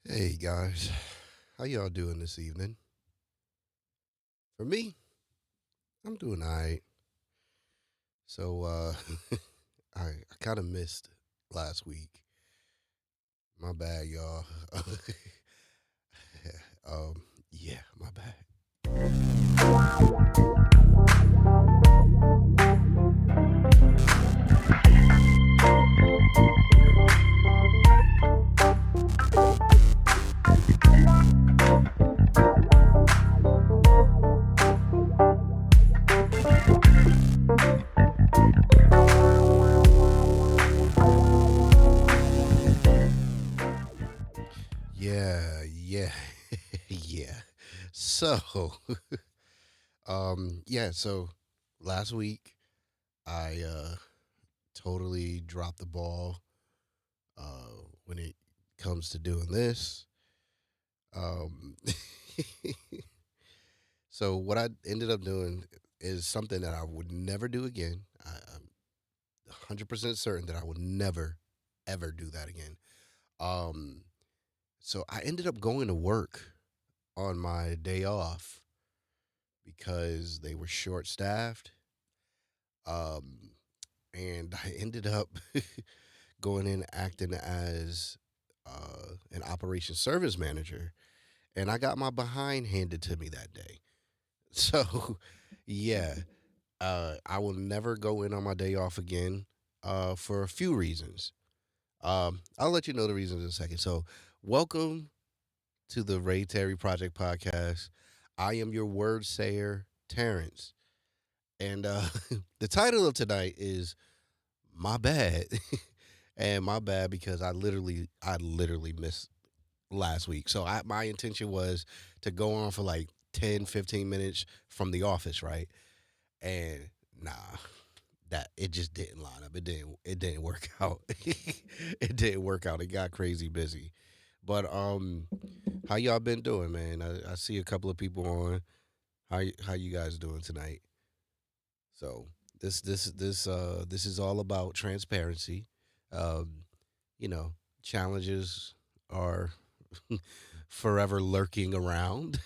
Hey guys, how y'all doing this evening? For me, I'm doing all right. So I kind of missed last week. My bad, y'all. um, yeah, my bad. Yeah, yeah. So, so last week I totally dropped the ball when it comes to doing this. Um, so what I ended up doing is something that I would never do again. I'm 100% certain that I would never, ever do that again. Um, so I ended up going to work on my day off because they were short staffed. Um, and I ended up going in acting as an operations service manager. And I got my behind handed to me that day. So, yeah, I will never go in on my day off again for a few reasons. I'll let you know the reasons in a second. So, welcome to the Ray Terry Project Podcast. I am your word sayer, Terrence. And the title of tonight is My Bad. And my bad because I literally missed last week. So my intention was to go on for like 10, 15 minutes from the office, right? And nah, that it just didn't line up. It didn't work out. It didn't work out. It got crazy busy. But how y'all been doing, man? I see a couple of people on. How you guys doing tonight? So this is all about transparency. Um, you know, challenges are forever lurking around.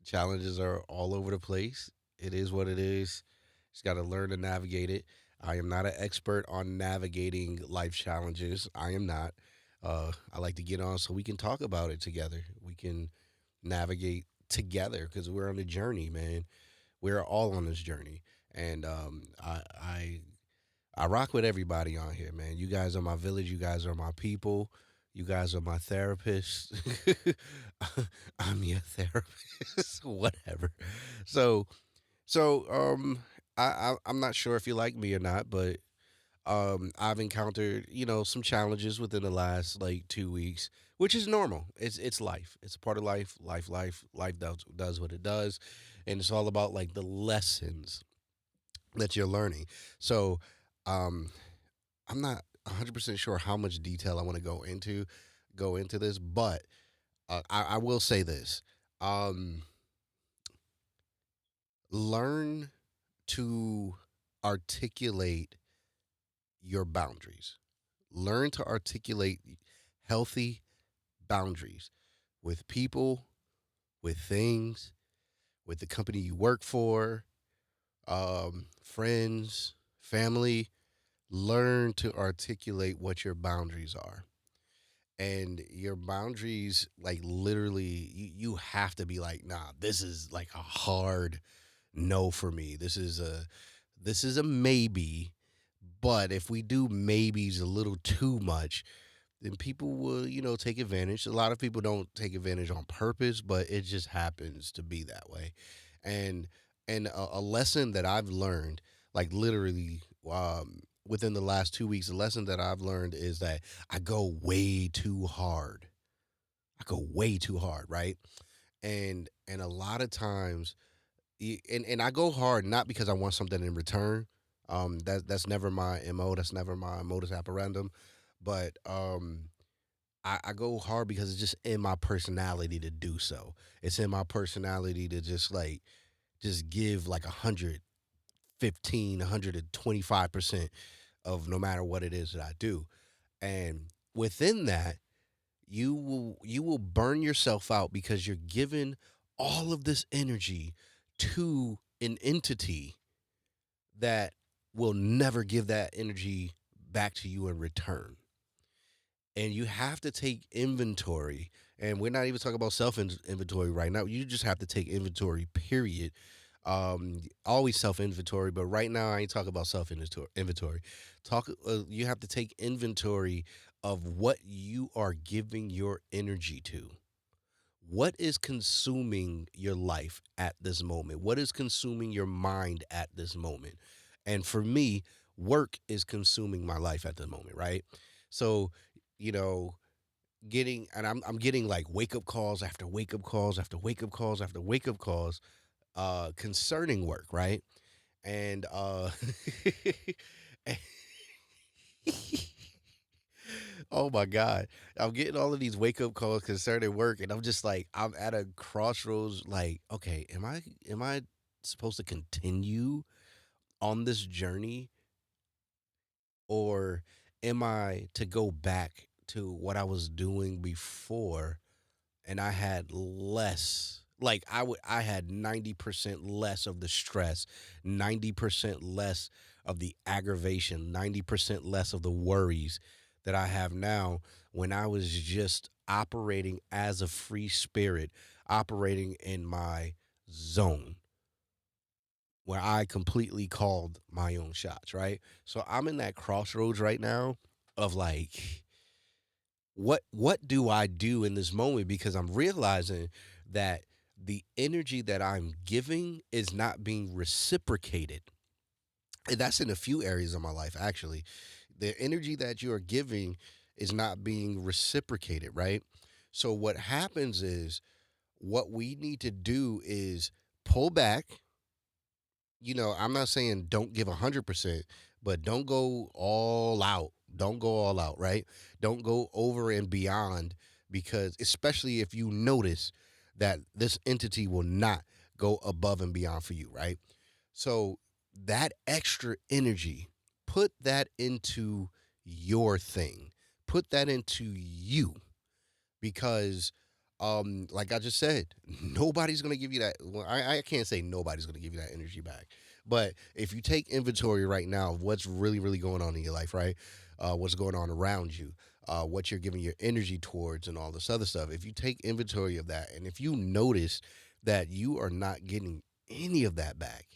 Challenges are all over the place. It is what it is. Just got to learn to navigate it. I am not an expert on navigating life challenges. I am not. I like to get on so we can talk about it together. We can navigate together because we're on a journey, man. We're all on this journey, and I rock with everybody on here, man. You guys are my village. You guys are my people. You guys are my therapist. I'm your therapist. Whatever. So so I'm not sure if you like me or not, but I've encountered some challenges within the last like 2 weeks, which is normal. It's life. It's a part of life. Life does what it does, and it's all about like the lessons that you're learning. So um I'm not 100% sure how much detail I want to go into this, but I will say this: um, learn to articulate your boundaries. Learn to articulate healthy boundaries with people, with things, with the company you work for, friends, family. Learn to articulate what your boundaries are, and your boundaries like literally you have to be like, nah, this is like a hard no for me. This is a maybe, but if we do maybes a little too much, then people will take advantage. A lot of people don't take advantage on purpose, but it just happens to be that way. And and a lesson that I've learned, like literally, within the last 2 weeks, a lesson that I've learned is that I go way too hard. I go way too hard, right? And a lot of times, and I go hard not because I want something in return. That's never my mo. That's never my modus operandum. But I go hard because it's just in my personality to do so. It's in my personality to just give like 115, 125% of no matter what it is that I do. And within that, you will burn yourself out because you're giving all of this energy to an entity that will never give that energy back to you in return. And you have to take inventory. And we're not even talking about self inventory right now. You just have to take inventory, period. Always self inventory, but right now I ain't talking about self inventory. You have to take inventory of what you are giving your energy to. What is consuming your life at this moment? What is consuming your mind at this moment? And for me, work is consuming my life at the moment, right? So, you know, I'm getting like wake up calls after wake up calls after wake up calls after wake up calls concerning work, right? And oh my God. I'm getting all of these wake up calls concerning work, and I'm just like, I'm at a crossroads, like, okay, am I supposed to continue on this journey, or am I to go back to what I was doing before, and I had less, like I had 90% less of the stress, 90% less of the aggravation, 90% less of the worries that I have now, when I was just operating as a free spirit, operating in my zone where I completely called my own shots, right? So I'm in that crossroads right now of like, what do I do in this moment, because I'm realizing that the energy that I'm giving is not being reciprocated. And that's in a few areas of my life, actually. The energy that you are giving is not being reciprocated, right? So what happens is, what we need to do is pull back. I'm not saying don't give 100%, but don't go all out. Don't go all out, right? Don't go over and beyond, because especially if you notice that this entity will not go above and beyond for you, right? So that extra energy, put that into your thing. Put that into you, because like I just said, nobody's going to give you that. Well, I can't say nobody's going to give you that energy back, but if you take inventory right now of what's really really going on in your life, right? What's going on around you, what you're giving your energy towards, and all this other stuff. If you take inventory of that, and if you notice that you are not getting any of that back,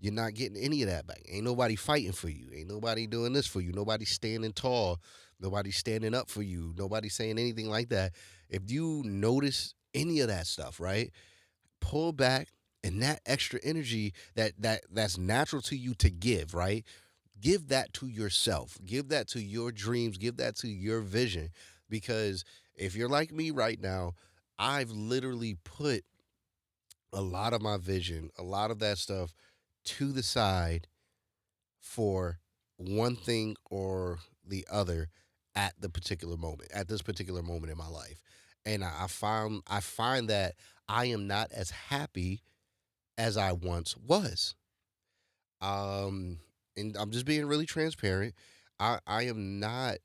you're not getting any of that back. Ain't nobody fighting for you. Ain't nobody doing this for you. Nobody standing tall. Nobody standing up for you. Nobody saying anything like that. If you notice any of that stuff, right? Pull back, and that extra energy that's natural to you to give, right? Give that to yourself. Give that to your dreams. Give that to your vision. Because if you're like me right now, I've literally put a lot of my vision, a lot of that stuff to the side for one thing or the other at this particular moment in my life. And I find that I am not as happy as I once was. Um and I'm just being really transparent. I am not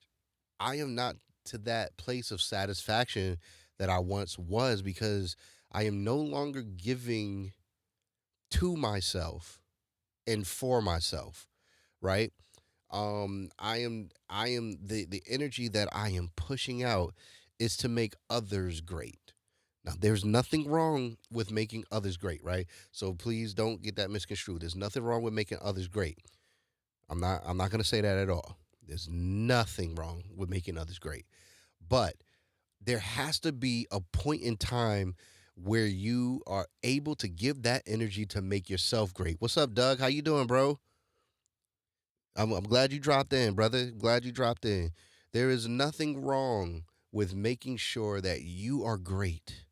to that place of satisfaction that I once was, because I am no longer giving to myself and for myself, right? I am the energy that I am pushing out is to make others great. Now, there's nothing wrong with making others great, right? So please don't get that misconstrued. There's nothing wrong with making others great. I'm not going to say that at all. There's nothing wrong with making others great. But there has to be a point in time where you are able to give that energy to make yourself great. What's up, Doug? How you doing, bro? I'm glad you dropped in, brother. Glad you dropped in. There is nothing wrong with making sure that you are great,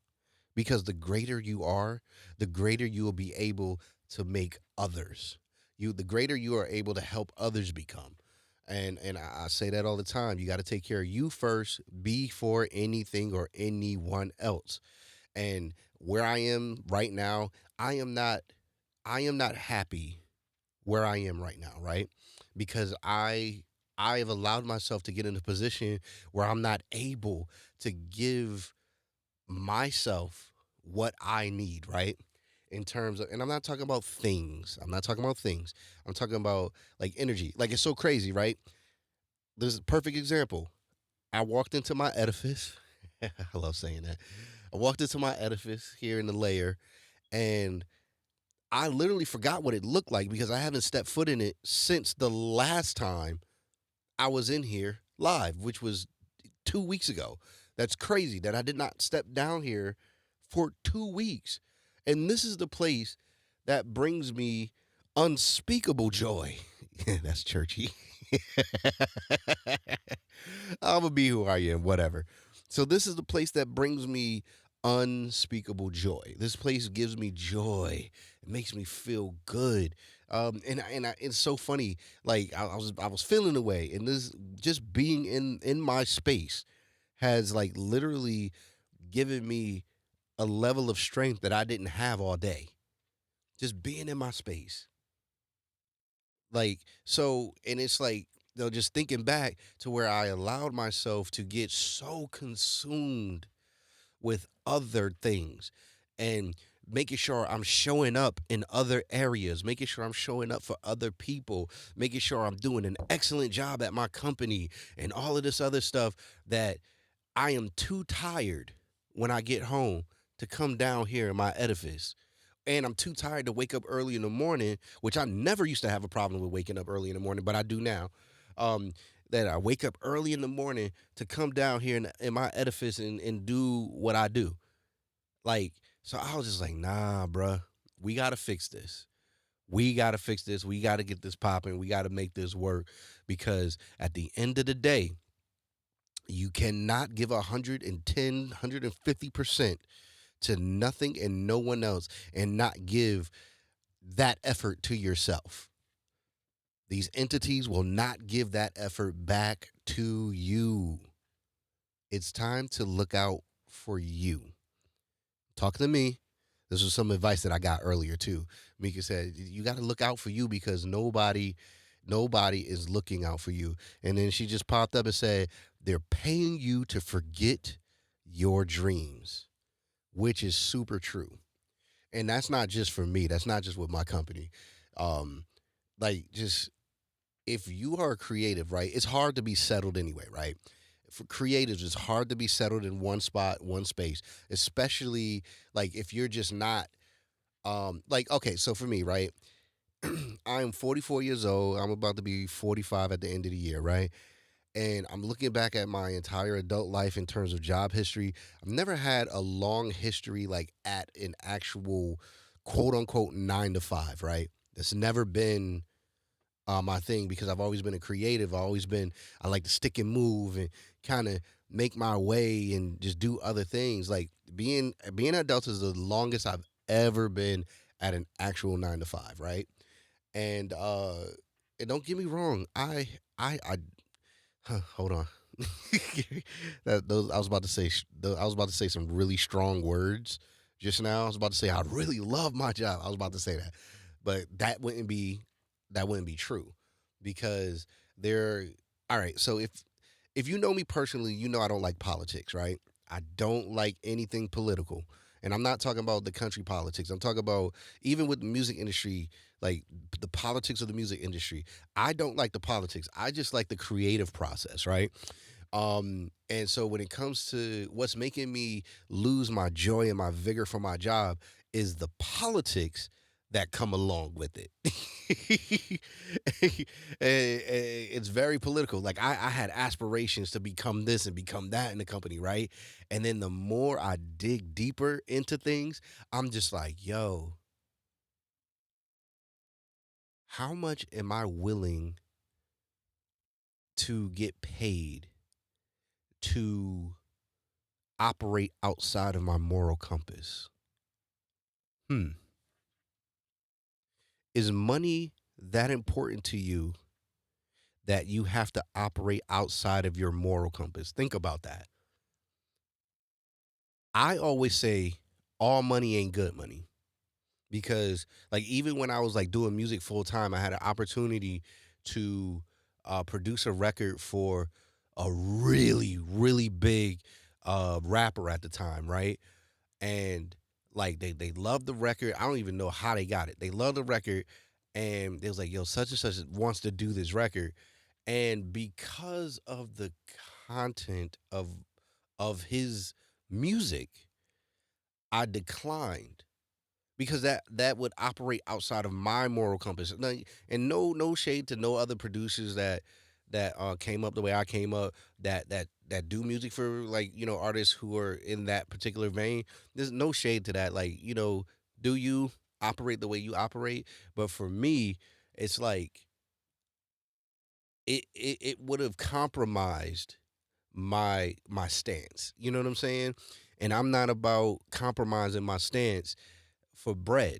because the greater you are, the greater you will be able to make others. The greater you are able to help others become. And I say that all the time. You got to take care of you first before anything or anyone else. And where I am right now, I am not I am not happy where I am right now, right? Because I have allowed myself to get in a position where I'm not able to give myself what I need, right? In terms of, and I'm not talking about things. I'm not talking about things. I'm talking about like energy. Like it's so crazy, right? There's a perfect example. I walked into my edifice. I love saying that. I walked into my edifice here in the layer, and I literally forgot what it looked like because I haven't stepped foot in it since the last time I was in here live, which was 2 weeks ago. That's crazy that I did not step down here for 2 weeks. And this is the place that brings me unspeakable joy. That's churchy. I'm gonna be who I am, whatever. So this is the place that brings me unspeakable joy. This place gives me joy. It makes me feel good. It's so funny. Like I was feeling away, and this just being in my space has like literally given me a level of strength that I didn't have all day. Just being in my space. Like, so, and it's like, just thinking back to where I allowed myself to get so consumed with other things and making sure I'm showing up in other areas, making sure I'm showing up for other people, making sure I'm doing an excellent job at my company and all of this other stuff that I am too tired when I get home to come down here in my edifice. And I'm too tired to wake up early in the morning, which I never used to have a problem with waking up early in the morning, but I do now. Um, that I wake up early in the morning to come down here in my edifice and do what I do. Like, so I was just like, nah, bruh, we got to fix this. We got to fix this. We got to get this popping. We got to make this work because at the end of the day, you cannot give 110, 150% to nothing and no one else and not give that effort to yourself. These entities will not give that effort back to you. It's time to look out for you. Talking to me, this was some advice that I got earlier too. Mika said, you got to look out for you because nobody is looking out for you. And then she just popped up and said, they're paying you to forget your dreams, which is super true. And that's not just for me. That's not just with my company. Um, like just if you are creative, right? It's hard to be settled anyway, right? For creatives, it's hard to be settled in one spot, one space, especially like if you're just not like okay, so for me, right? I'm 44 years old. I'm about to be 45 at the end of the year, right? And I'm looking back at my entire adult life in terms of job history. I've never had a long history like at an actual quote unquote 9 to 5, right? That's never been my thing because I've always been a creative. I like to stick and move and kind of make my way and just do other things. Like being at Delta is the longest I've ever been at an actual 9 to 5, right? And and don't get me wrong, I huh, hold on. I was about to say I was about to say some really strong words just now. I was about to say I really love my job. I was about to say that, but that wouldn't be true because they're all right. So if you know me personally, you know I don't like politics, right? I don't like anything political. And I'm not talking about the country politics. I'm talking about even with the music industry, like the politics of the music industry. I don't like the politics. I just like the creative process, right? And so when it comes to what's making me lose my joy and my vigor for my job is the politics that come along with it. It's very political. Like I had aspirations to become this and become that in the company, right? And then the more I dig deeper into things, I'm just like, yo, how much am I willing to get paid to operate outside of my moral compass? Hmm. Is money that important to you that you have to operate outside of your moral compass? Think about that. I always say all money ain't good money because like even when I was like doing music full time, I had an opportunity to produce a record for a really, really big rapper at the time, right? And like they loved the record. I don't even know how they got it. They loved the record, and they was like, "Yo, such and such wants to do this record," and because of the content of his music, I declined because that would operate outside of my moral compass. And no shade to no other producers that came up the way I came up that do music for like artists who are in that particular vein. There's no shade to that. Like do you operate the way you operate? But for me, it's like it would have compromised my stance. You know what I'm saying? And I'm not about compromising my stance for bread,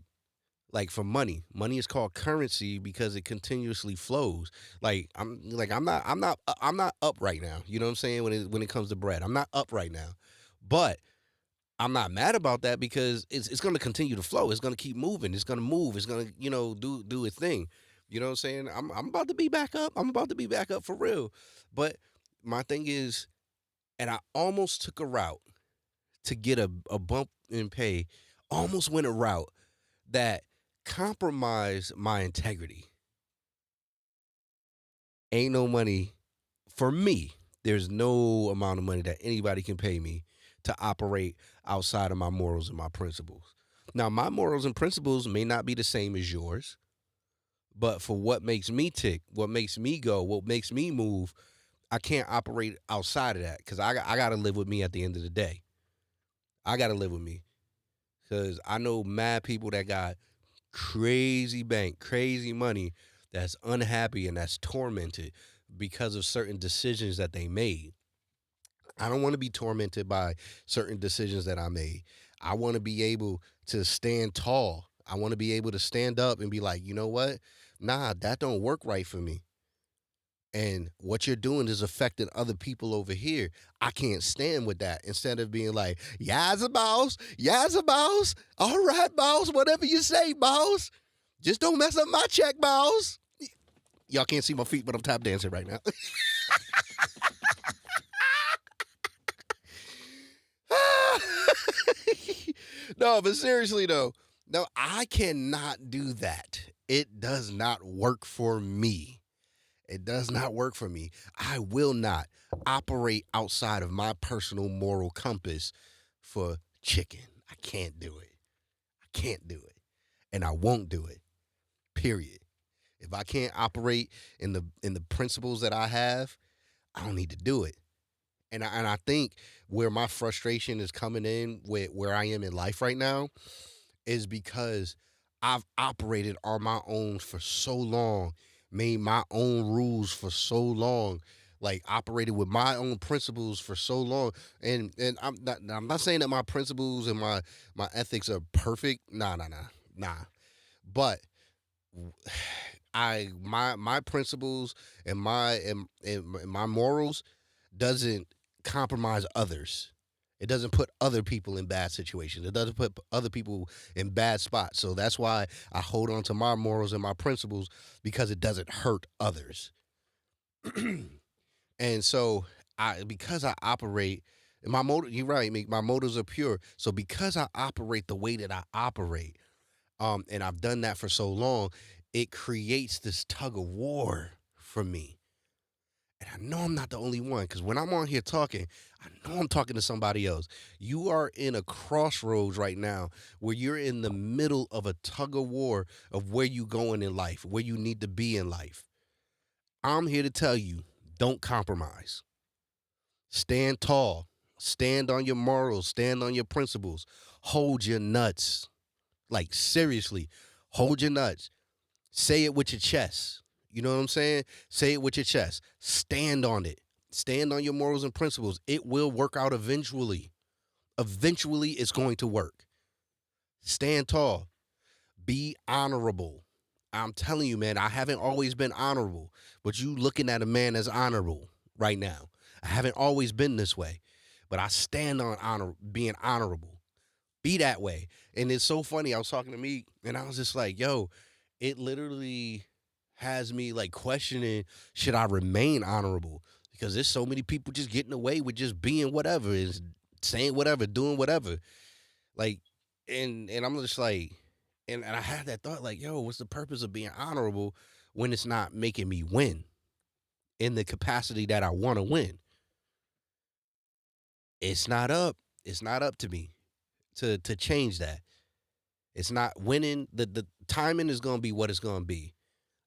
like for money. Money is called currency because it continuously flows. I'm not up right now. You know what I'm saying? When it comes to bread, I'm not up right now. But I'm not mad about that because it's going to continue to flow. It's going to keep moving. It's going to move. It's going to do its thing. You know what I'm saying? I'm about to be back up. I'm about to be back up for real. But my thing is, and I almost took a route to get a bump in pay. Almost went a route that compromised my integrity. Ain't no money for me. There's no amount of money that anybody can pay me to operate outside of my morals and my principles. Now, my morals and principles may not be the same as yours, but for what makes me tick, what makes me go, what makes me move, I can't operate outside of that because I got to live with me at the end of the day. I got to live with me because I know mad people that got crazy bank, crazy money that's unhappy and that's tormented because of certain decisions that they made. I don't want to be tormented by certain decisions that I made. I want to be able to stand tall. I want to be able to stand up and be like, you know what? Nah, that don't work right for me. And what you're doing is affecting other people over here. I can't stand with that. Instead of being like, "Ya's a boss, ya's a boss. All right, boss, whatever you say, boss. Just don't mess up my check, boss." Y'all can't see my feet, but I'm tap dancing right now. No, but seriously though, no, I cannot do that. It does not work for me. It does not work for me. I will not operate outside of my personal moral compass for chicken. I can't do it. I can't do it. And I won't do it. Period. If I can't operate in the principles that I have, I don't need to do it. And I think where my frustration is coming in with where I am in life right now is because I've operated on my own for so long, made my own rules for so long, like operated with my own principles for so long. And I'm not saying that my principles and my ethics are perfect. Nah. But my principles and my morals doesn't compromise others. It doesn't put other people in bad situations. It doesn't put other people in bad spots. So that's why I hold on to my morals and my principles because it doesn't hurt others. And so because I operate my motive, you're right, my motives are pure. So because I operate the way that I operate, and I've done that for so long, it creates this tug of war for me. And I know I'm not the only one because when I'm on here talking, I know I'm talking to somebody else. You are in a crossroads right now where you're in the middle of a tug of war of where you going in life, where you need to be in life. I'm here to tell you, don't compromise. Stand tall. Stand on your morals. Stand on your principles. Hold your nuts. Like seriously, hold your nuts. Say it with your chest. You know what I'm saying? Say it with your chest. Stand on it. Stand on your morals and principles. It will work out eventually. Eventually, it's going to work. Stand tall. Be honorable. I'm telling you, man, I haven't always been honorable, but you looking at a man as honorable right now. I haven't always been this way, but I stand on being honorable. Be that way. And it's so funny. I was talking to me and I was just like, yo, it literally has me like questioning, should I remain honorable? Because there's so many people just getting away with just being whatever, is saying whatever, doing whatever. Like, and I'm just like, and I had that thought like, yo, what's the purpose of being honorable when it's not making me win in the capacity that I want to win? It's not up. It's not up to me to change that. It's not winning. The timing is gonna be what it's gonna be.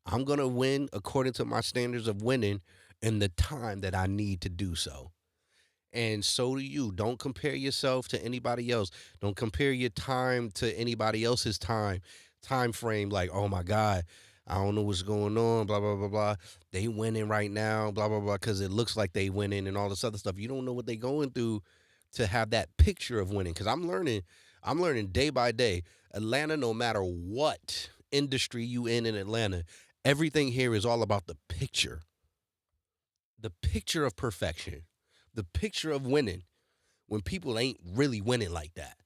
I'm gonna win according to my standards of winning in the time that I need to do so. And so do you. Don't compare yourself to anybody else. Don't compare your time to anybody else's time frame. Like, oh my God, I don't know what's going on. Blah blah blah blah. They winning right now. Blah blah blah. Because it looks like they winning and all this other stuff. You don't know what they going through to have that picture of winning. Because I'm learning. I'm learning day by day. Atlanta, no matter what industry you in Atlanta, everything here is all about the picture of perfection, the picture of winning when people ain't really winning like that.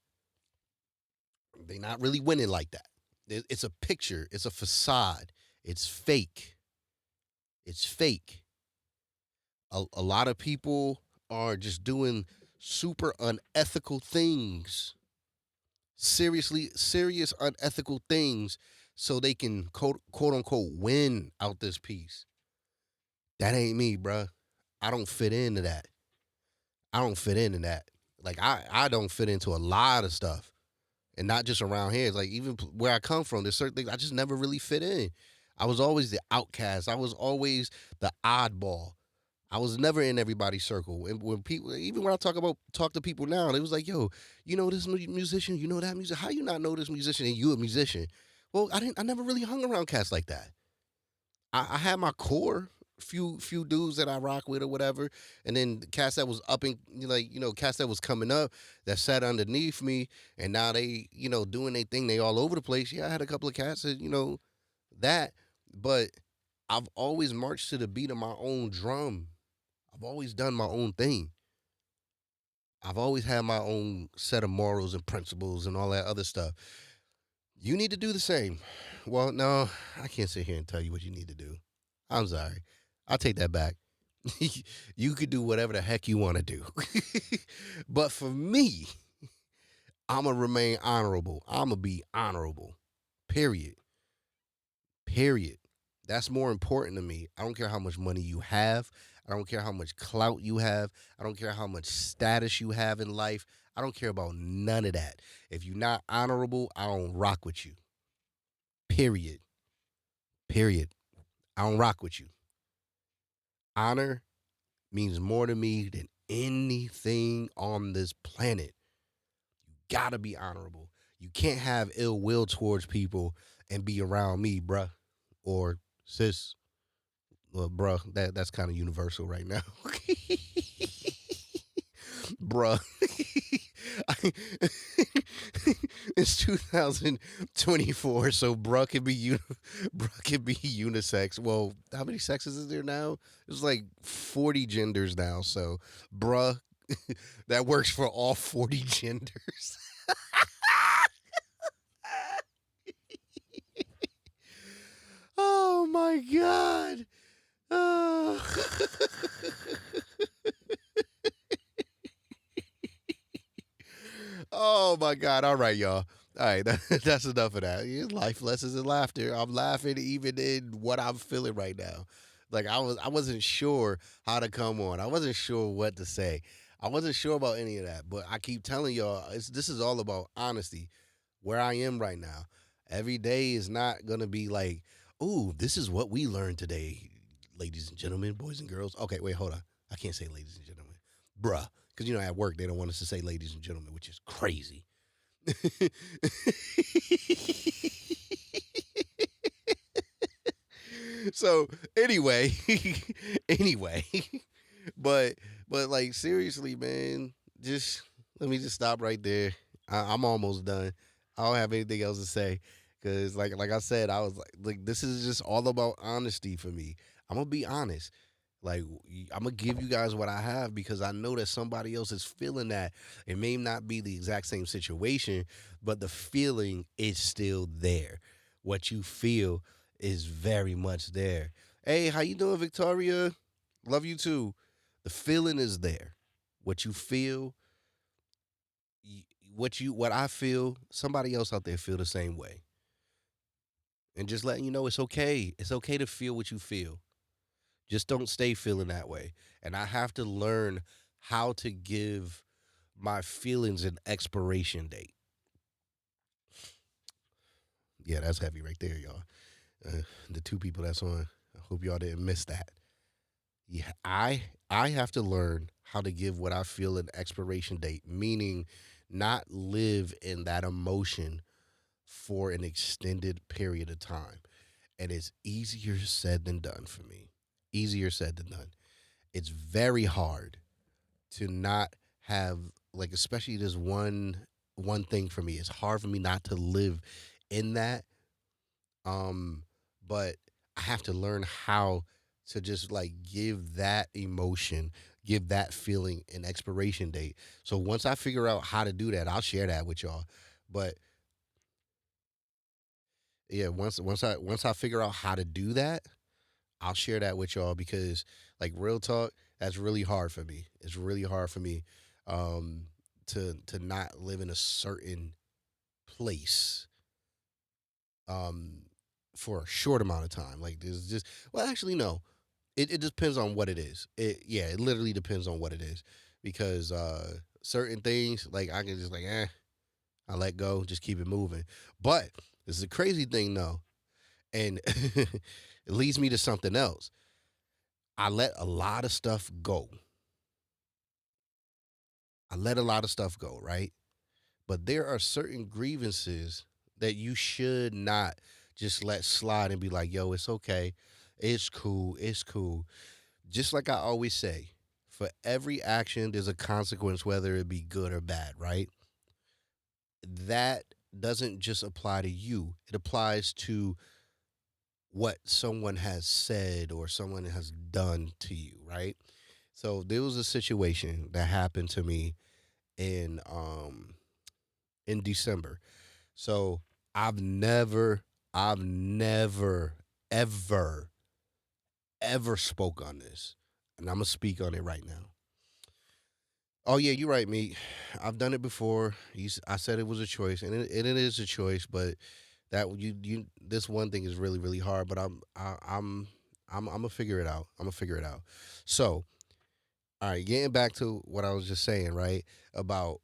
They not really winning like that. It's a picture, it's a facade, it's fake. It's fake. A lot of people are just doing super unethical things, serious unethical things, so they can quote unquote win out this piece. That ain't me, bruh. I don't fit into that. I don't fit into that. Like I don't fit into a lot of stuff, and not just around here. It's like even where I come from, there's certain things I just never really fit in. I was always the outcast. I was always the oddball. I was never in everybody's circle. And when people, even when I talk to people now, they was like, "Yo, you know this musician, you know that music. How you not know this musician and you a musician?" Well, I didn't. I never really hung around cats like that. I had my core few dudes that I rock with or whatever, and then the cats that was up and like cats that was coming up that sat underneath me, and now they doing their thing. They all over the place. Yeah, I had a couple of cats that that, but I've always marched to the beat of my own drum. I've always done my own thing. I've always had my own set of morals and principles and all that other stuff. You need to do the same. Well, no, I can't sit here and tell you what you need to do. I'm sorry. I'll take that back. You could do whatever the heck you want to do. But for me, I'm going to remain honorable. I'm going to be honorable. Period. Period. That's more important to me. I don't care how much money you have. I don't care how much clout you have. I don't care how much status you have in life. I don't care about none of that. If you're not honorable, I don't rock with you. Period. Period. I don't rock with you. Honor means more to me than anything on this planet. You gotta be honorable. You can't have ill will towards people and be around me, bruh, or sis. Well, bruh, that's kind of universal right now. Bruh. It's 2024, so bruh can be bruh can be unisex. Well, how many sexes is there now? There's like 40 genders now, so bruh that works for all 40 genders. Oh my god. Oh. Oh my God. All right, y'all. All right, that's enough of that. Life lessons and laughter. I'm laughing even in what I'm feeling right now. Like I wasn't sure how to come on. I wasn't sure what to say. I wasn't sure about any of that. But I keep telling y'all, this is all about honesty. Where I am right now. Every day is not gonna be like, ooh, this is what we learned today, ladies and gentlemen, boys and girls. Okay, wait, hold on. I can't say ladies and gentlemen, bruh, because at work they don't want us to say ladies and gentlemen, which is crazy. So anyway, anyway, but like seriously, man, just let me just stop right there. I'm almost done. I don't have anything else to say because like I said, I was like this is just all about honesty for me. I'm gonna be honest. Like I'm gonna give you guys what I have because I know that somebody else is feeling that. It may not be the exact same situation, but the feeling is still there. What you feel is very much there. Hey, how you doing, Victoria? Love you too. The feeling is there. What you feel, what I feel, somebody else out there feel the same way. And just letting you know it's okay. It's okay to feel what you feel. Just don't stay feeling that way. And I have to learn how to give my feelings an expiration date. Yeah, that's heavy right there, y'all. The two people that's on. I hope y'all didn't miss that. Yeah, I have to learn how to give what I feel an expiration date, meaning not live in that emotion for an extended period of time. And it's easier said than done for me. Easier said than done. It's very hard to not have, like, especially this one thing for me. It's hard for me not to live in that. Um, but I have to learn how to just like give that emotion, give that feeling an expiration date. So once I figure out how to do that, I'll share that with y'all. But yeah, once I figure out how to do that, I'll share that with y'all because like real talk, that's really hard for me. It's really hard for me um to not live in a certain place um for a short amount of time. Like there's just well actually no. It depends on what it is. It literally depends on what it is. Because certain things like I can just like I let go, just keep it moving. But this is a crazy thing though. And it leads me to something else. I let a lot of stuff go. I let a lot of stuff go, right? But there are certain grievances that you should not just let slide and be like, yo, it's okay. It's cool. It's cool. Just like I always say, for every action, there's a consequence, whether it be good or bad, right? That doesn't just apply to you, it applies to what someone has said or someone has done to you, right? So there was a situation that happened to me in in December. So I've never, I've never, ever, ever spoke on this. And I'm gonna speak on it right now. Oh yeah, you're right, me. I've done it before. I said it was a choice, and it is a choice. But that you this one thing is really really hard. But I'm gonna figure it out. I'm gonna figure it out. So all right, getting back to what I was just saying, right? About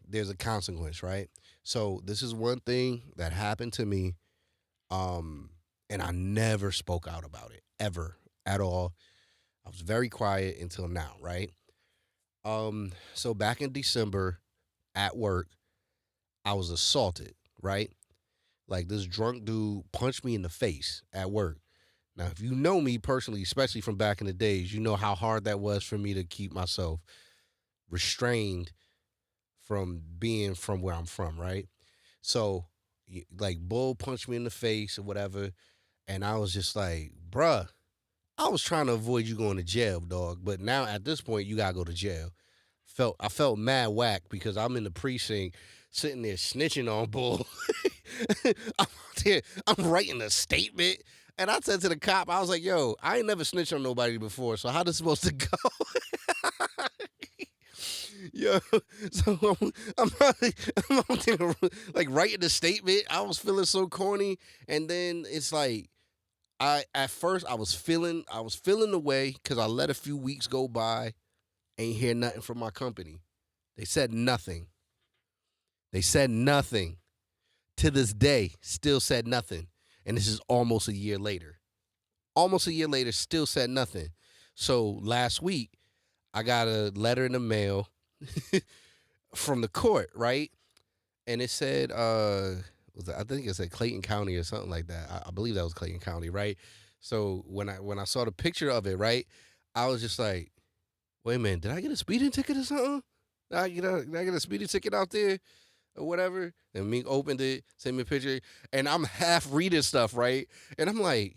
there's a consequence, right? So this is one thing that happened to me, um, and I never spoke out about it ever at all. I was very quiet until now, right? So back in December at work, I was assaulted, right? Like this drunk dude punched me in the face at work. Now, if you know me personally, especially from back in the days, you know how hard that was for me to keep myself restrained from being from where I'm from, right? So, like, Bull punched me in the face or whatever, and I was just like, bruh, I was trying to avoid you going to jail, dog. But now at this point, you gotta go to jail. I felt mad whack because I'm in the precinct sitting there snitching on Bull. I'm there, I'm writing a statement. And I said to the cop, I was like, yo, I ain't never snitched on nobody before, so how this supposed to go? Yo, so I'm there, like writing the statement. I was feeling so corny. And then it's like I at first I was feeling the way because I let a few weeks go by, ain't hear nothing from my company. They said nothing. They said nothing. To this day, still said nothing. And this is almost a year later. Almost a year later, still said nothing. So last week, I got a letter in the mail from the court, right? And it said, I think it said Clayton County or something like that. I believe that was Clayton County, right? So when I saw the picture of it, right, I was just like, wait a minute, did I get a speeding ticket or something? Did I get a speeding ticket out there or whatever? And Mink opened it, sent me a picture, and I'm half reading stuff, right? And I'm like,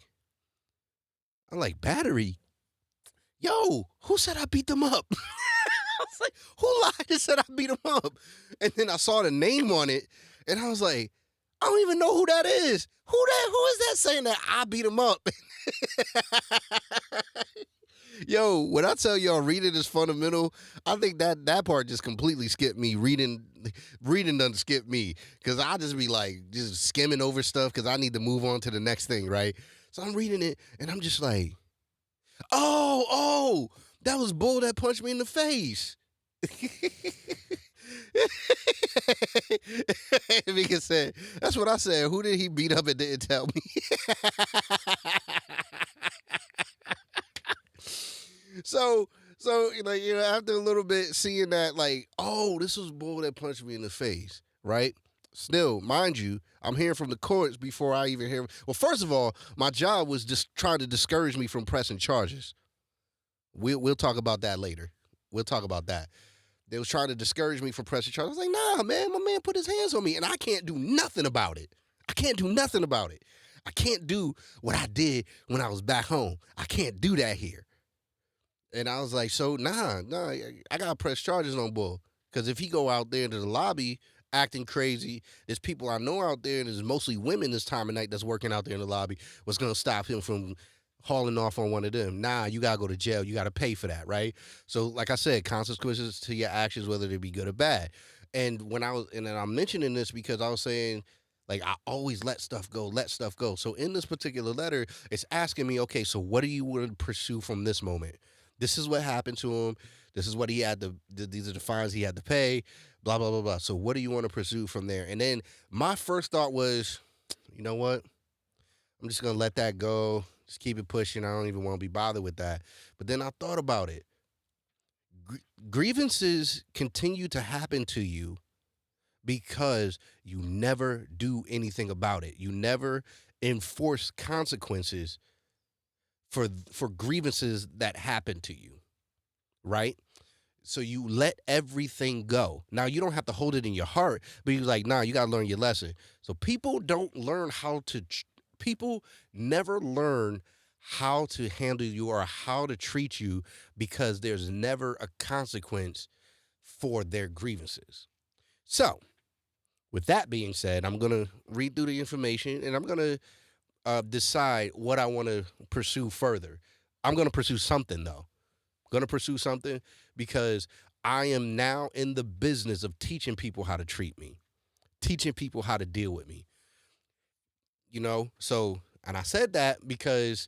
battery. Yo, who said I beat them up? I was like, who lied and said I beat him up? And then I saw the name on it, and I was like, I don't even know who that is. Who is that saying that I beat him up? Yo, when I tell y'all reading is fundamental, I think that part just completely skipped me. Reading doesn't skip me because I just be like just skimming over stuff because I need to move on to the next thing, right? So I'm reading it and I'm just like, oh, that was bull that punched me in the face. Mika said, that's what I said. Who did he beat up and didn't tell me? So like after a little bit seeing that like, oh, this was bull that punched me in the face, right? Still, mind you, I'm hearing from the courts before I even hear. Well, first of all, my job was just trying to discourage me from pressing charges. We'll talk about that later. We'll talk about that. They was trying to discourage me from pressing charges. I was like, nah, man, my man put his hands on me, and I can't do nothing about it. I can't do nothing about it. I can't do what I did when I was back home. I can't do that here. And I was like, so nah, I gotta press charges on Bull. Cause if he go out there into the lobby acting crazy, there's people I know out there, and there's mostly women this time of night that's working out there in the lobby. What's gonna stop him from hauling off on one of them? Nah, you gotta go to jail. You gotta pay for that, right? So, like I said, consequences to your actions, whether they be good or bad. And then I'm mentioning this because I was saying, like, I always let stuff go, let stuff go. So in this particular letter, it's asking me, okay, so what do you want to pursue from this moment? This is what happened to him. This is what he had to. These are the fines he had to pay. Blah blah blah blah. So what do you want to pursue from there? And then my first thought was, you know what? I'm just gonna let that go. Just keep it pushing. I don't even want to be bothered with that. But then I thought about it. Grievances continue to happen to you because you never do anything about it. You never enforce consequences for grievances that happen to you, right? So you let everything go. Now you don't have to hold it in your heart, but you're like, nah, you gotta learn your lesson. So people don't learn how to. People never learn how to handle you or how to treat you because there's never a consequence for their grievances. So, with that being said, I'm gonna read through the information and I'm gonna decide what I want to pursue further. I'm gonna pursue something though. I'm gonna pursue something because I am now in the business of teaching people how to treat me, teaching people how to deal with me. So and I said that because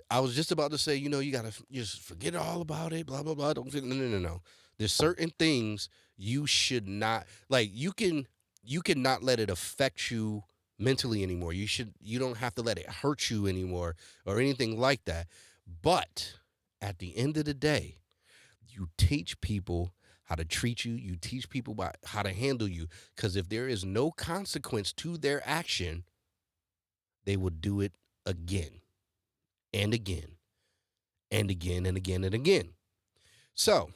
I was just about to say, you gotta just forget all about it, blah blah blah. Don't no. There's certain things you should not like. You cannot let it affect you mentally anymore. You don't have to let it hurt you anymore or anything like that. But at the end of the day, you teach people how to treat you. You teach people about how to handle you. Because if there is no consequence to their action, they will do it again and again and again and again and again. So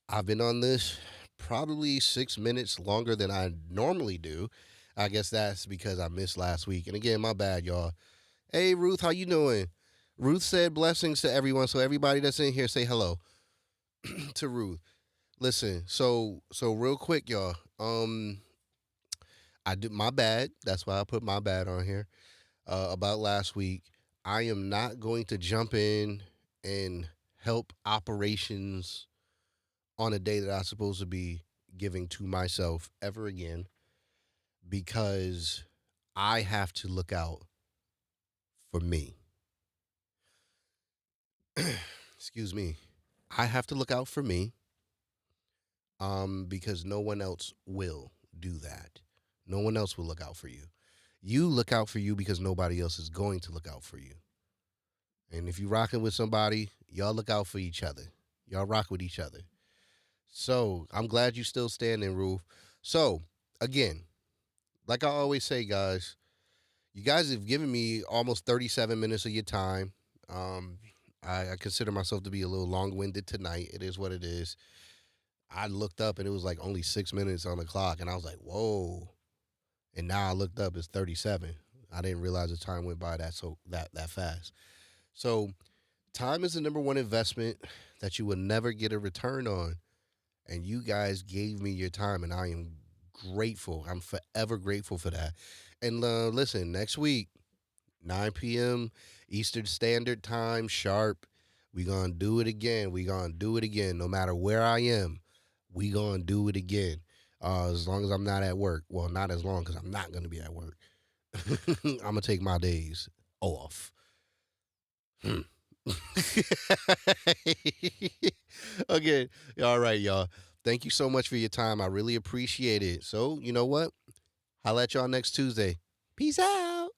I've been on this probably 6 minutes longer than I normally do. I guess that's because I missed last week. And again, my bad, y'all. Hey, Ruth, how you doing? Ruth said blessings to everyone. So everybody that's in here, say hello to Ruth. Listen, so real quick, y'all. I did my bad. That's why I put my bad on here. About last week, I am not going to jump in and help operations on a day that I'm supposed to be giving to myself ever again because I have to look out for me. Excuse me. I have to look out for me because no one else will do that. No one else will look out for you. You look out for you because nobody else is going to look out for you. And if you're rocking with somebody, y'all look out for each other. Y'all rock with each other. So I'm glad you still standing, Ruth. So again, like I always say, guys, you guys have given me almost 37 minutes of your time. I consider myself to be a little long-winded tonight. It is what it is. I looked up and it was like only 6 minutes on the clock, and I was like, whoa. And now I looked up, it's 37. I didn't realize the time went by that fast. So time is the number one investment that you will never get a return on. And you guys gave me your time, and I am grateful. I'm forever grateful for that. And listen, next week, 9 p.m. Eastern Standard Time, sharp. We gonna do it again. We gonna do it again. No matter where I am, we gonna do it again. As long as I'm not at work. Well, not as long because I'm not gonna be at work. I'm gonna take my days off. Hmm. Okay. All right, y'all. Thank you so much for your time. I really appreciate it. So, you know what? I'll let y'all next Tuesday. Peace out.